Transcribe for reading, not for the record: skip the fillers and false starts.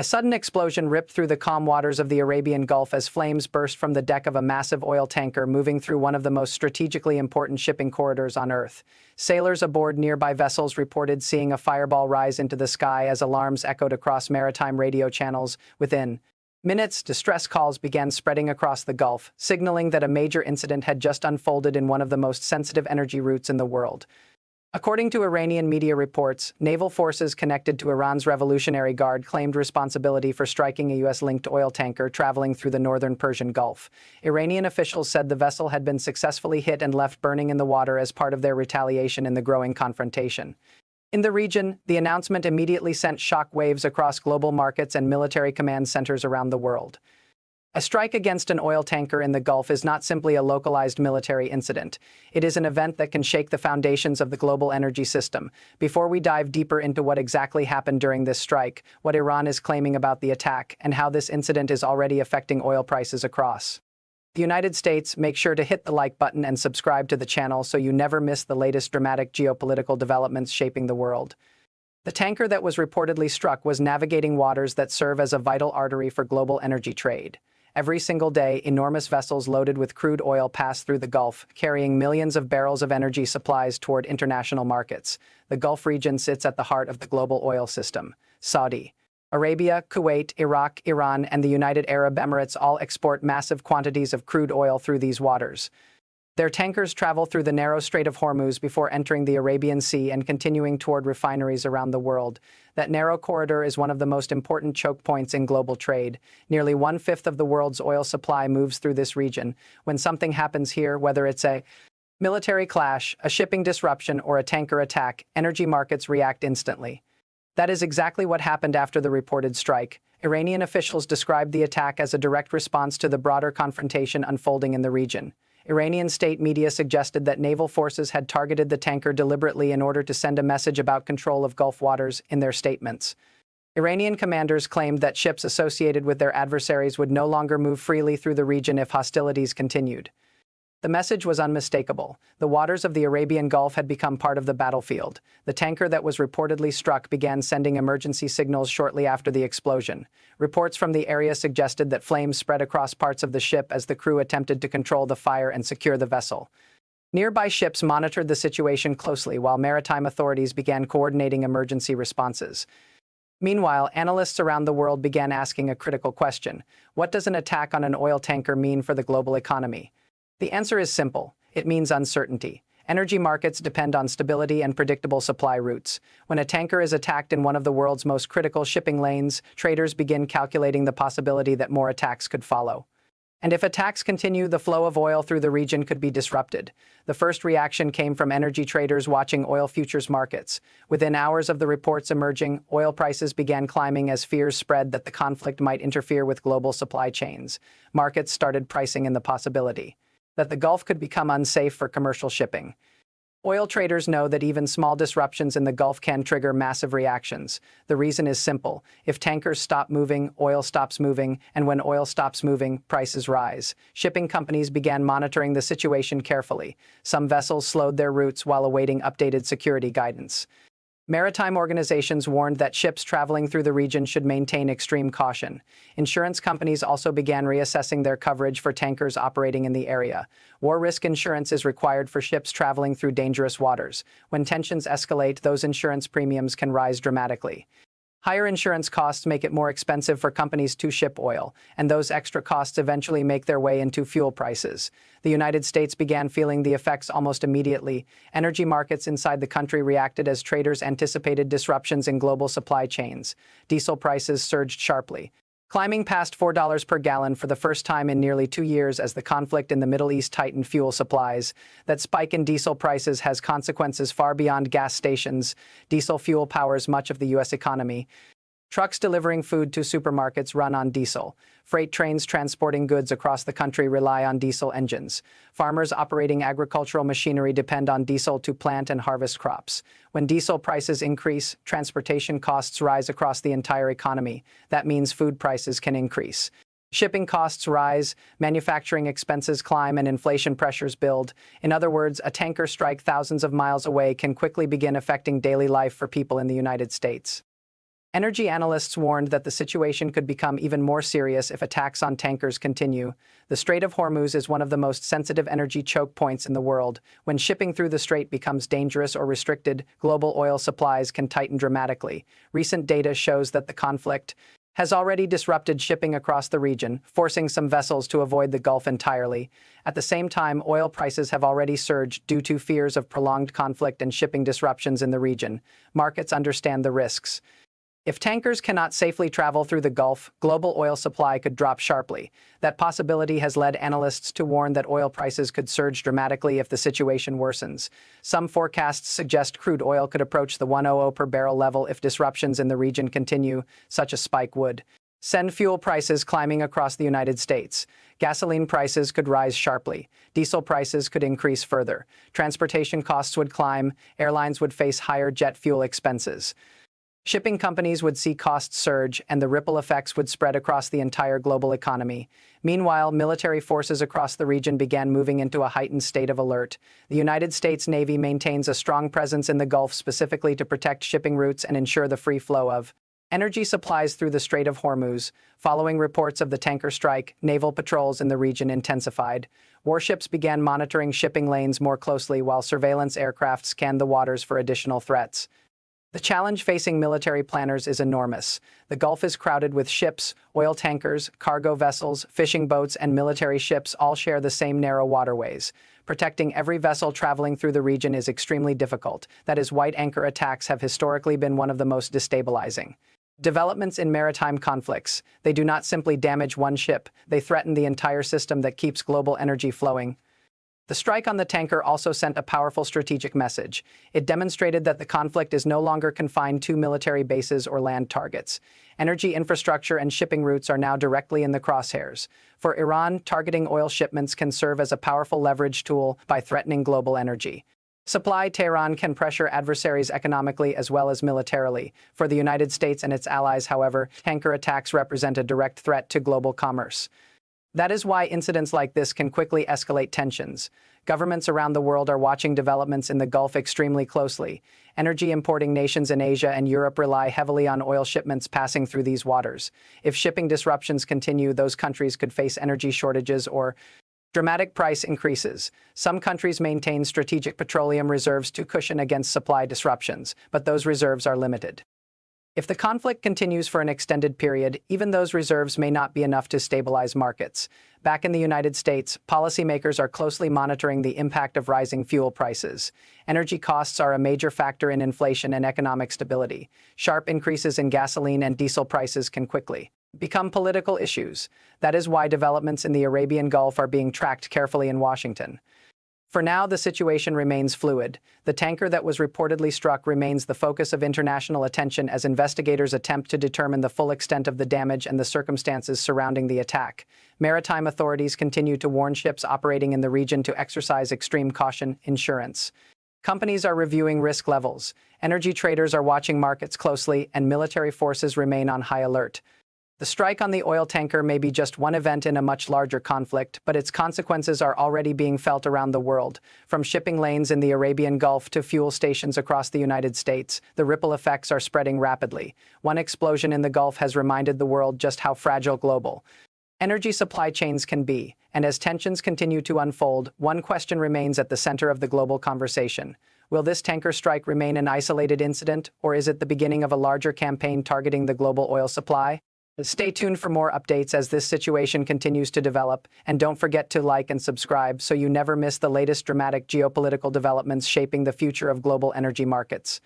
A sudden explosion ripped through the calm waters of the Arabian Gulf as flames burst from the deck of a massive oil tanker moving through one of the most strategically important shipping corridors on Earth. Sailors aboard nearby vessels reported seeing a fireball rise into the sky as alarms echoed across maritime radio channels. Within minutes, distress calls began spreading across the Gulf, signaling that a major incident had just unfolded in one of the most sensitive energy routes in the world. According to Iranian media reports, naval forces connected to Iran's Revolutionary Guard claimed responsibility for striking a U.S.-linked oil tanker traveling through the northern Persian Gulf. Iranian officials said the vessel had been successfully hit and left burning in the water as part of their retaliation in the growing confrontation. In the region, the announcement immediately sent shockwaves across global markets and military command centers around the world. A strike against an oil tanker in the Gulf is not simply a localized military incident. It is an event that can shake the foundations of the global energy system. Before we dive deeper into what exactly happened during this strike, what Iran is claiming about the attack, and how this incident is already affecting oil prices across the United States, make sure to hit the like button and subscribe to the channel so you never miss the latest dramatic geopolitical developments shaping the world. The tanker that was reportedly struck was navigating waters that serve as a vital artery for global energy trade. Every single day, enormous vessels loaded with crude oil pass through the Gulf, carrying millions of barrels of energy supplies toward international markets. The Gulf region sits at the heart of the global oil system. Saudi Arabia, Kuwait, Iraq, Iran, and the United Arab Emirates all export massive quantities of crude oil through these waters. Their tankers travel through the narrow Strait of Hormuz before entering the Arabian Sea and continuing toward refineries around the world. That narrow corridor is one of the most important choke points in global trade. Nearly one-fifth of the world's oil supply moves through this region. When something happens here, whether it's a military clash, a shipping disruption, or a tanker attack, energy markets react instantly. That is exactly what happened after the reported strike. Iranian officials described the attack as a direct response to the broader confrontation unfolding in the region. Iranian state media suggested that naval forces had targeted the tanker deliberately in order to send a message about control of Gulf waters in their statements. Iranian commanders claimed that ships associated with their adversaries would no longer move freely through the region if hostilities continued. The message was unmistakable. The waters of the Arabian Gulf had become part of the battlefield. The tanker that was reportedly struck began sending emergency signals shortly after the explosion. Reports from the area suggested that flames spread across parts of the ship as the crew attempted to control the fire and secure the vessel. Nearby ships monitored the situation closely while maritime authorities began coordinating emergency responses. Meanwhile, analysts around the world began asking a critical question: what does an attack on an oil tanker mean for the global economy? The answer is simple. It means uncertainty. Energy markets depend on stability and predictable supply routes. When a tanker is attacked in one of the world's most critical shipping lanes, traders begin calculating the possibility that more attacks could follow. And if attacks continue, the flow of oil through the region could be disrupted. The first reaction came from energy traders watching oil futures markets. Within hours of the reports emerging, oil prices began climbing as fears spread that the conflict might interfere with global supply chains. Markets started pricing in the possibility that the Gulf could become unsafe for commercial shipping. Oil traders know that even small disruptions in the Gulf can trigger massive reactions. The reason is simple. If tankers stop moving, oil stops moving, and when oil stops moving, prices rise. Shipping companies began monitoring the situation carefully. Some vessels slowed their routes while awaiting updated security guidance. Maritime organizations warned that ships traveling through the region should maintain extreme caution. Insurance companies also began reassessing their coverage for tankers operating in the area. War risk insurance is required for ships traveling through dangerous waters. When tensions escalate, those insurance premiums can rise dramatically. Higher insurance costs make it more expensive for companies to ship oil, and those extra costs eventually make their way into fuel prices. The United States began feeling the effects almost immediately. Energy markets inside the country reacted as traders anticipated disruptions in global supply chains. Diesel prices surged sharply, climbing past $4 per gallon for the first time in nearly 2 years as the conflict in the Middle East tightened fuel supplies. That spike in diesel prices has consequences far beyond gas stations. Diesel fuel powers much of the U.S. economy. Trucks delivering food to supermarkets run on diesel. Freight trains transporting goods across the country rely on diesel engines. Farmers operating agricultural machinery depend on diesel to plant and harvest crops. When diesel prices increase, transportation costs rise across the entire economy. That means food prices can increase. Shipping costs rise, manufacturing expenses climb, and inflation pressures build. In other words, a tanker strike thousands of miles away can quickly begin affecting daily life for people in the United States. Energy analysts warned that the situation could become even more serious if attacks on tankers continue. The Strait of Hormuz is one of the most sensitive energy choke points in the world. When shipping through the strait becomes dangerous or restricted, global oil supplies can tighten dramatically. Recent data shows that the conflict has already disrupted shipping across the region, forcing some vessels to avoid the Gulf entirely. At the same time, oil prices have already surged due to fears of prolonged conflict and shipping disruptions in the region. Markets understand the risks. If tankers cannot safely travel through the Gulf, global oil supply could drop sharply. That possibility has led analysts to warn that oil prices could surge dramatically if the situation worsens. Some forecasts suggest crude oil could approach the $100 per barrel level if disruptions in the region continue. Such a spike would send fuel prices climbing across the United States. Gasoline prices could rise sharply. Diesel prices could increase further. Transportation costs would climb. Airlines would face higher jet fuel expenses. Shipping companies would see costs surge, and the ripple effects would spread across the entire global economy. Meanwhile, military forces across the region began moving into a heightened state of alert. The United States Navy maintains a strong presence in the Gulf specifically to protect shipping routes and ensure the free flow of energy supplies through the Strait of Hormuz. Following reports of the tanker strike, naval patrols in the region intensified. Warships began monitoring shipping lanes more closely while surveillance aircraft scanned the waters for additional threats. The challenge facing military planners is enormous. The Gulf is crowded with ships, oil tankers, cargo vessels, fishing boats, and military ships all share the same narrow waterways. Protecting every vessel traveling through the region is extremely difficult. That is, white anchor attacks have historically been one of the most destabilizing developments in maritime conflicts. They do not simply damage one ship, they threaten the entire system that keeps global energy flowing. The strike on the tanker also sent a powerful strategic message. It demonstrated that the conflict is no longer confined to military bases or land targets. Energy infrastructure and shipping routes are now directly in the crosshairs. For Iran, targeting oil shipments can serve as a powerful leverage tool by threatening global energy supply. Tehran can pressure adversaries economically as well as militarily. For the United States and its allies, however, tanker attacks represent a direct threat to global commerce. That is why incidents like this can quickly escalate tensions. Governments around the world are watching developments in the Gulf extremely closely. Energy importing nations in Asia and Europe rely heavily on oil shipments passing through these waters. If shipping disruptions continue, those countries could face energy shortages or dramatic price increases. Some countries maintain strategic petroleum reserves to cushion against supply disruptions, but those reserves are limited. If the conflict continues for an extended period, even those reserves may not be enough to stabilize markets. Back in the United States, policymakers are closely monitoring the impact of rising fuel prices. Energy costs are a major factor in inflation and economic stability. Sharp increases in gasoline and diesel prices can quickly become political issues. That is why developments in the Arabian Gulf are being tracked carefully in Washington. For now, the situation remains fluid. The tanker that was reportedly struck remains the focus of international attention as investigators attempt to determine the full extent of the damage and the circumstances surrounding the attack. Maritime authorities continue to warn ships operating in the region to exercise extreme caution. Insurance companies are reviewing risk levels. Energy traders are watching markets closely, and military forces remain on high alert. The strike on the oil tanker may be just one event in a much larger conflict, but its consequences are already being felt around the world. From shipping lanes in the Arabian Gulf to fuel stations across the United States, the ripple effects are spreading rapidly. One explosion in the Gulf has reminded the world just how fragile global energy supply chains can be. And as tensions continue to unfold, one question remains at the center of the global conversation. Will this tanker strike remain an isolated incident, or is it the beginning of a larger campaign targeting the global oil supply? Stay tuned for more updates as this situation continues to develop, and don't forget to like and subscribe so you never miss the latest dramatic geopolitical developments shaping the future of global energy markets.